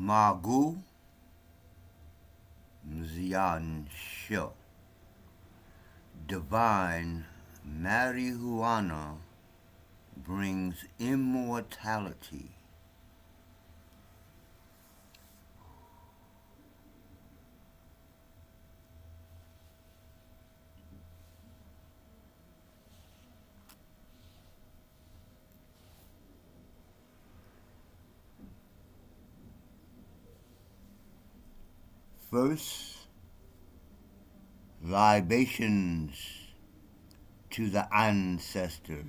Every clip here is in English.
Magu Mzian Sho. Divine marijuana brings immortality. First, libations to the ancestors.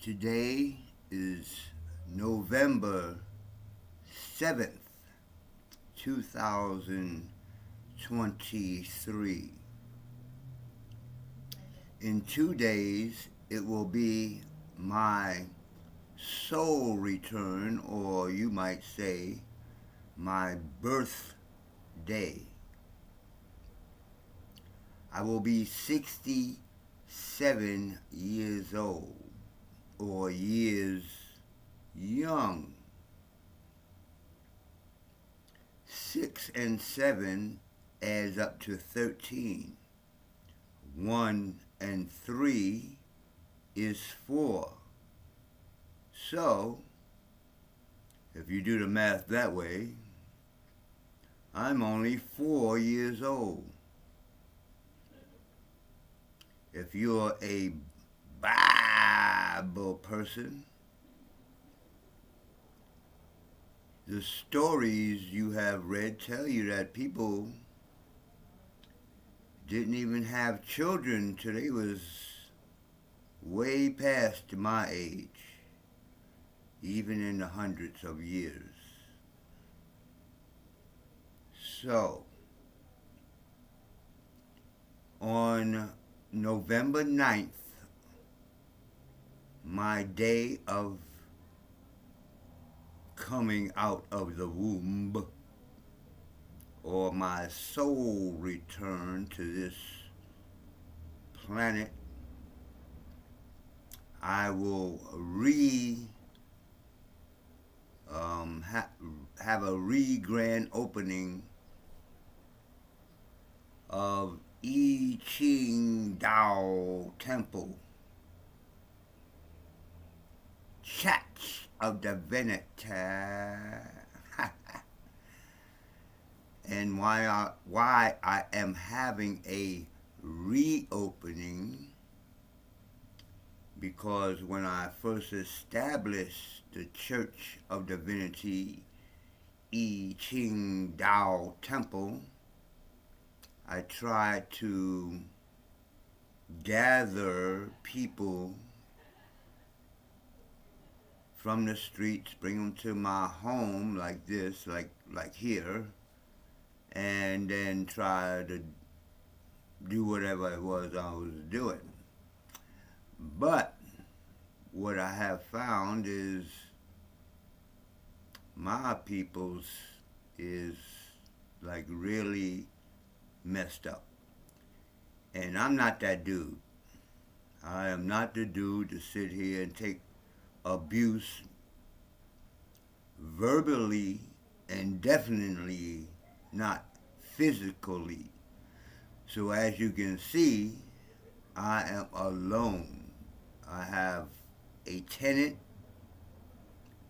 Today is November 7th, 2023. In 2 days, it will be my soul return, or you might say, my birthday. I will be 67 years old, or years young. 6 and 7 adds up to 13. 1 and 3 is 4. So, if you do the math that way, I'm only 4 years old. If you're a Bible person, the stories you have read tell you that people didn't even have children till they was way past my age, even in the hundreds of years. So, on November 9th, my day of coming out of the womb, or my soul return to this planet, I will have a grand opening of ichingtao temple, church of divinity. And why I am having a reopening, because when I first established the Church of Divinity ichingtao temple, I tried to gather people from the streets, bring them to my home like this, like here, and then try to do whatever it was I was doing. But what I have found is my people's is like really messed up. And I'm not that dude. I am not the dude to sit here and take abuse verbally, and definitely not physically. So as you can see, I am alone. I have a tenant,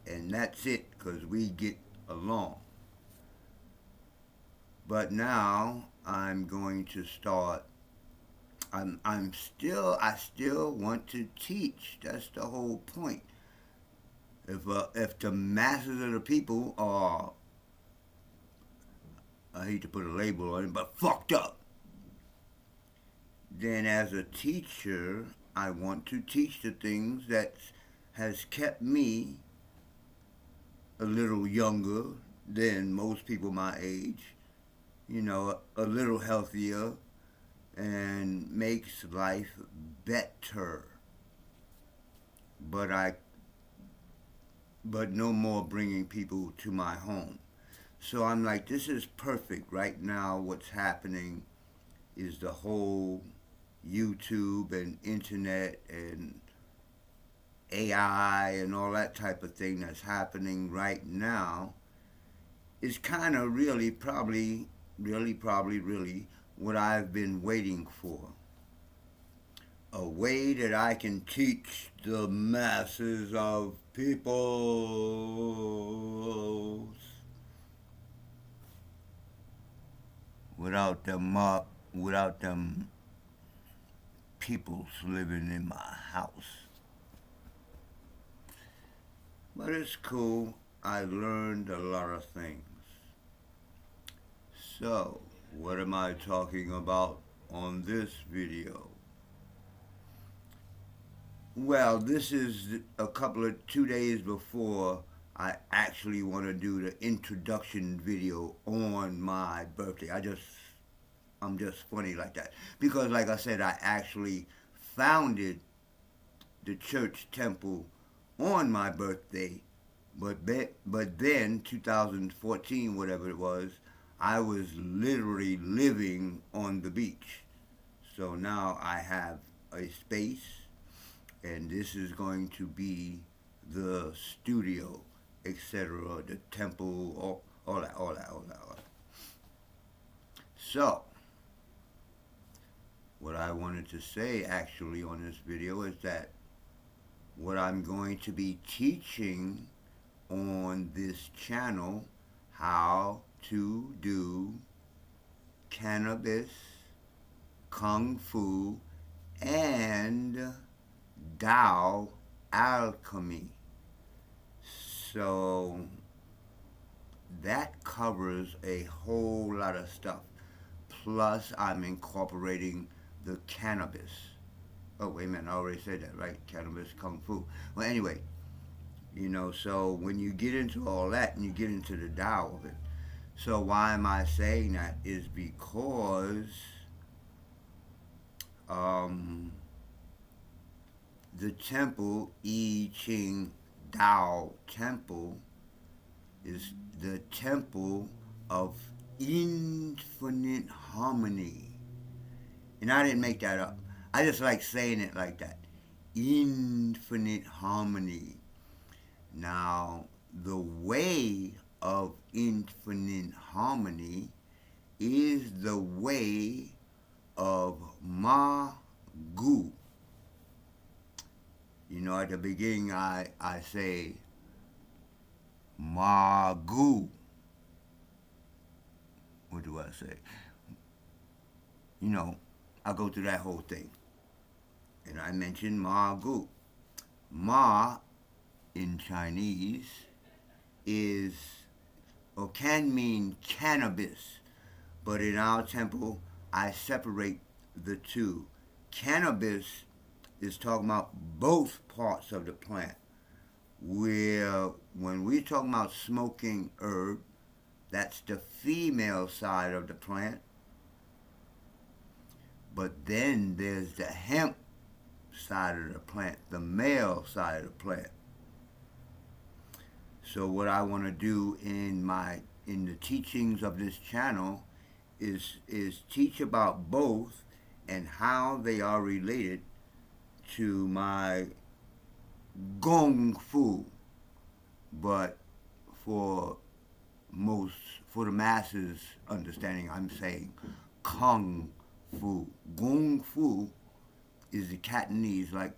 and that's it, because we get along. But now I'm going to start. I still want to teach. That's the whole point. If the masses of the people are, I hate to put a label on it, but fucked up, then as a teacher, I want to teach the things that has kept me a little younger than most people my age, a little healthier, and makes life better. But no more bringing people to my home. So I'm like, this is perfect right now. What's happening is the whole YouTube and internet and AI and all that type of thing that's happening right now is kind of really, probably, really what I've been waiting for. A way that I can teach the masses of people without them peoples living in my house. But it's cool. I learned a lot of things. So, what am I talking about on this video? Well, this is 2 days before I actually want to do the introduction video on my birthday. I'm just funny like that. Because like I said, I actually founded the church temple on my birthday, but then 2014, whatever it was, I was literally living on the beach. So now I have a space, and this is going to be the studio, etc., the temple, all that. So, what I wanted to say actually on this video is that what I'm going to be teaching on this channel, how to do cannabis, kung fu, and Tao Alchemy. So that covers a whole lot of stuff. Plus, I'm incorporating the cannabis. Oh, wait a minute, I already said that, right? Cannabis, kung fu. Well, anyway, so when you get into all that and you get into the Tao of it, so why am I saying that is because the temple, ichingtao temple, is the temple of infinite harmony. And I didn't make that up. I just like saying it like that. Infinite harmony. Now, the way of infinite harmony is the way of Magu. At the beginning I say Magu. What do I say? I go through that whole thing. And I mention Magu. Ma in Chinese is, or can mean cannabis, but in our temple I separate the two. Cannabis is talking about both parts of the plant, where when we're talking about smoking herb, that's the female side of the plant, but then there's the hemp side of the plant, the male side of the plant. So what I want to do in the teachings of this channel is teach about both and how they are related to my Gong Fu. But for most, for the masses understanding, I'm saying kung fu. Kung fu is the Cantonese, like,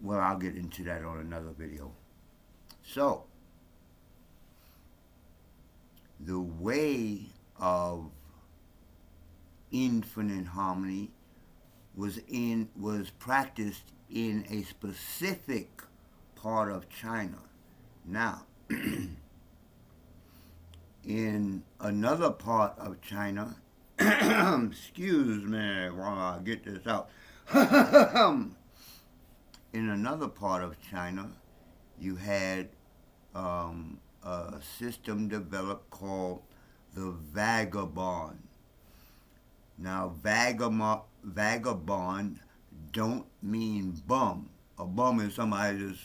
well, I'll get into that on another video. So, the way of infinite harmony was practiced in a specific part of China. Now, in another part of China, excuse me while I get this out. In another part of China, you had a system developed called the vagabond. Now, vagabond don't mean bum. A bum is somebody that's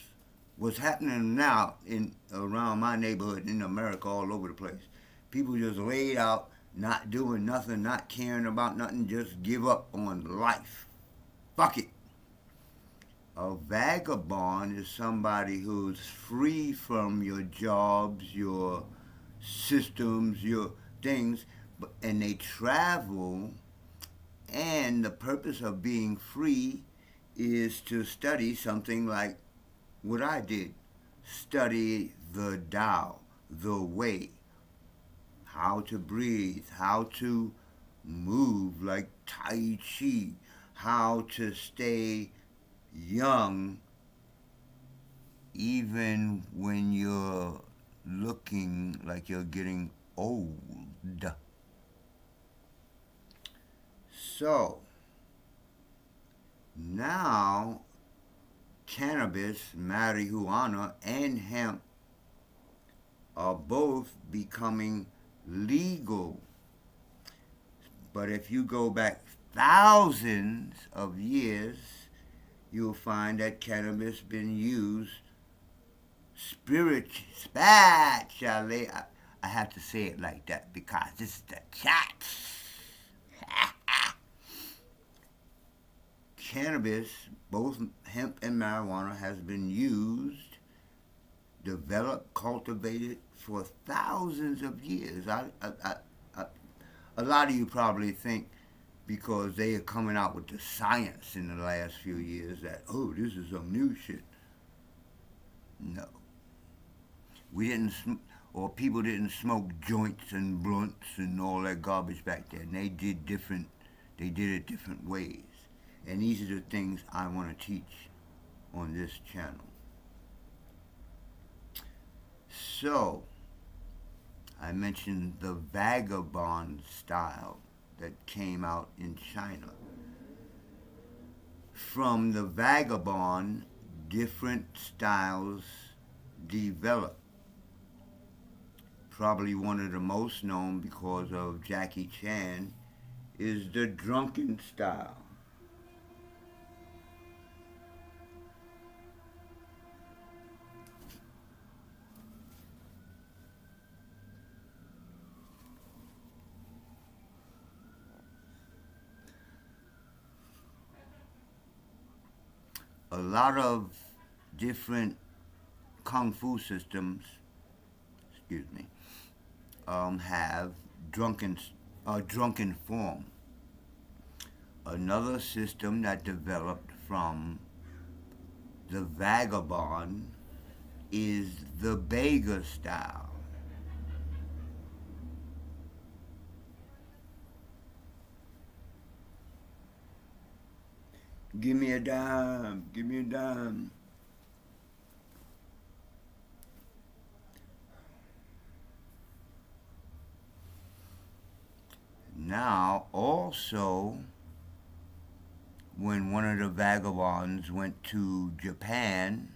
what's happening now in around my neighborhood in America, all over the place. People just laid out, not doing nothing, not caring about nothing, just give up on life. Fuck it. A vagabond is somebody who's free from your jobs, your systems, your things, and they travel, and the purpose of being free is to study something like what I did. Study the Tao, the way, how to breathe, how to move like Tai Chi, how to stay young even when you're looking like you're getting old. So, now cannabis, marijuana, and hemp are both becoming legal. But if you go back thousands of years, you'll find that cannabis been used spiritually. I have to say it like that because this is the chat. Cannabis, both hemp and marijuana, has been used, developed, cultivated for thousands of years. A lot of you probably think because they are coming out with the science in the last few years that, oh, this is some new shit. No. We didn't, or people didn't smoke joints and blunts and all that garbage back then. They did it different ways. And these are the things I want to teach on this channel. So, I mentioned the vagabond style that came out in China. From the vagabond, different styles developed. Probably one of the most known because of Jackie Chan is the drunken style. A lot of different kung fu systems, have drunken form. Another system that developed from the vagabond is the beggar style. Give me a dime, give me a dime. Now, also, when one of the vagabonds went to Japan,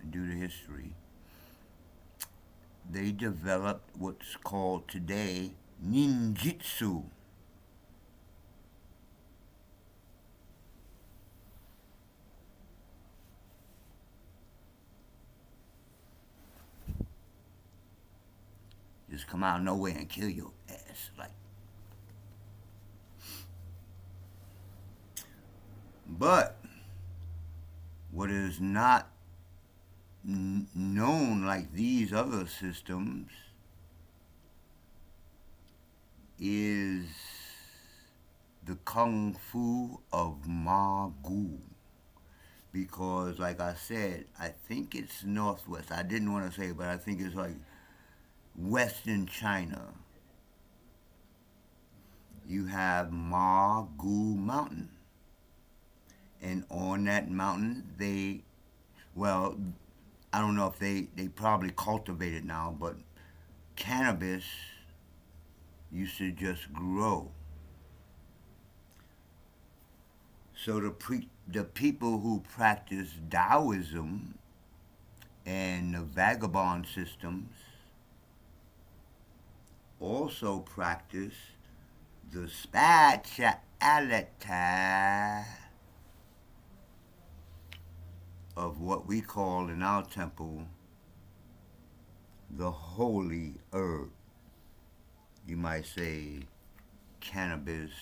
due to history, they developed what's called today ninjutsu. Just come out of nowhere and kill your ass, like. But what is not known like these other systems is the Kung Fu of Magoo. Because, like I said, I think it's northwest. I didn't want to say it, but I think it's like western China. You have Magoo Mountain. And on that mountain, well, I don't know if they probably cultivate it now, but cannabis used to just grow. So the people who practice Taoism and the vagabond systems also practice the spirituality of what we call in our temple the holy herb. You might say cannabis,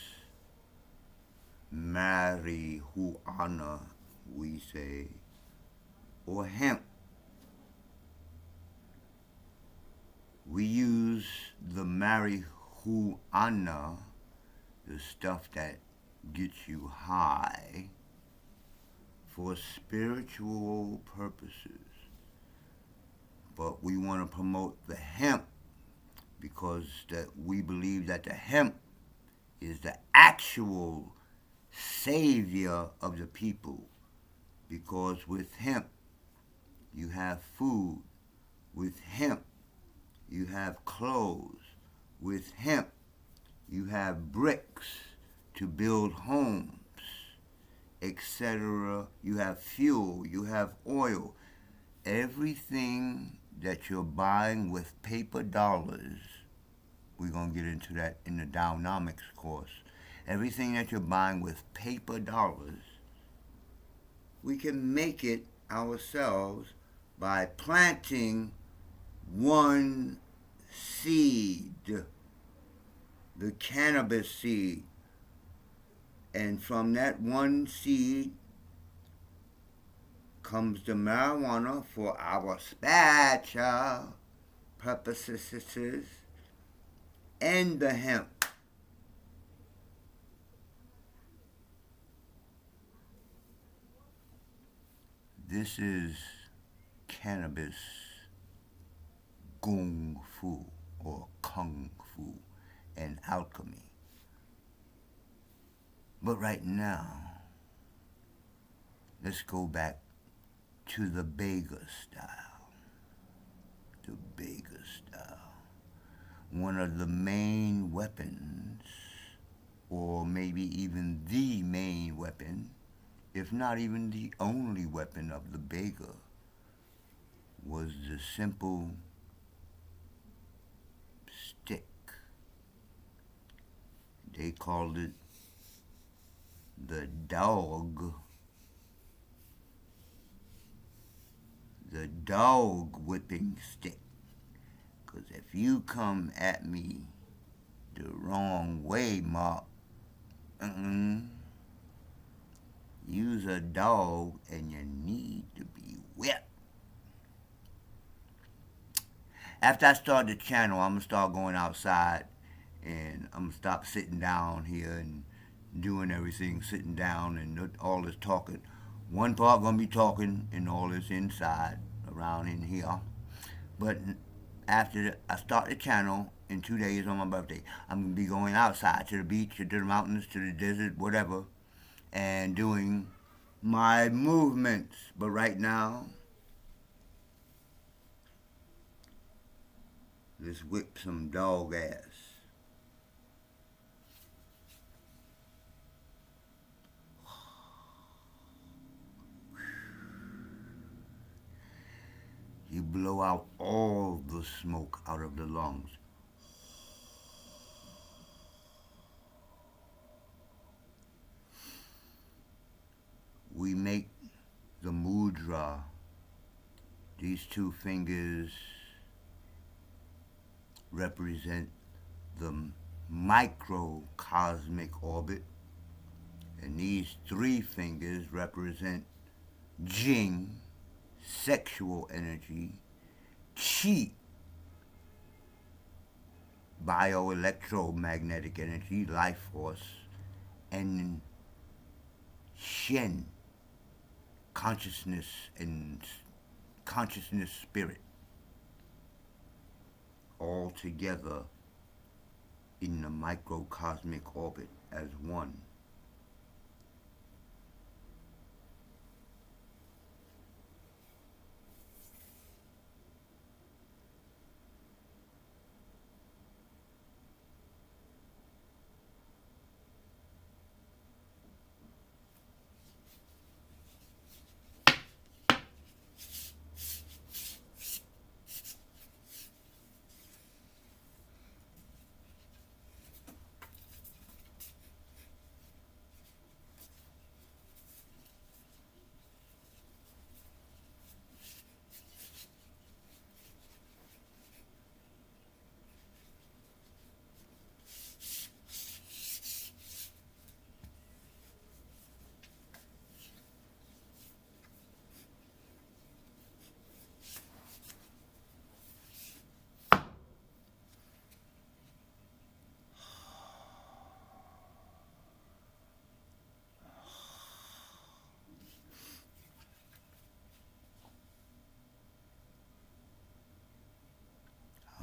marijuana, we say, or hemp. We use the marijuana, the stuff that gets you high, for spiritual purposes. But we want to promote the hemp because we believe that the hemp is the actual savior of the people. Because with hemp, you have food. With hemp, you have clothes. With hemp, you have bricks to build homes, etc. You have fuel, you have oil. Everything that you're buying with paper dollars, we're going to get into that in the Downomics course. Everything that you're buying with paper dollars, we can make it ourselves by planting one seed, the cannabis seed. And from that one seed comes the marijuana for our spiritual purposes and the hemp. This is cannabis Kung Fu or Kung Fu and alchemy. But right now, let's go back to the Bega style. The Bega style. One of the main weapons, or maybe even the main weapon, if not even the only weapon of the Bega, was the simple stick. They called it the dog whipping stick. Because if you come at me the wrong way, Mark, you's a dog and you need to be whipped. After I start the channel, I'm going to start going outside and I'm going to stop sitting down here and doing everything sitting down and all this talking. One part going to be talking and all this inside, around in here. But after I start the channel, in 2 days on my birthday, I'm going to be going outside to the beach, to the mountains, to the desert, whatever, and doing my movements. But right now, let's whip some dog ass. You blow out all the smoke out of the lungs. We make the mudra, these two fingers represent the microcosmic orbit, and these three fingers represent Jing, sexual energy, chi, bioelectromagnetic energy, life force, and shen, consciousness and consciousness spirit, all together in the microcosmic orbit as one.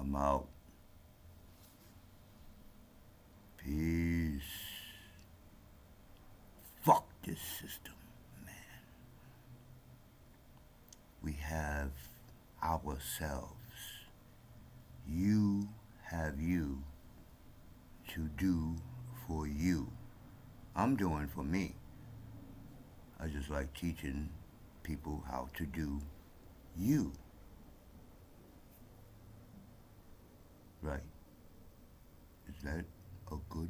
I'm out. Peace. Fuck this system, man. We have ourselves. You have you to do for you. I'm doing for me. I just like teaching people how to do you. Right. Is that a good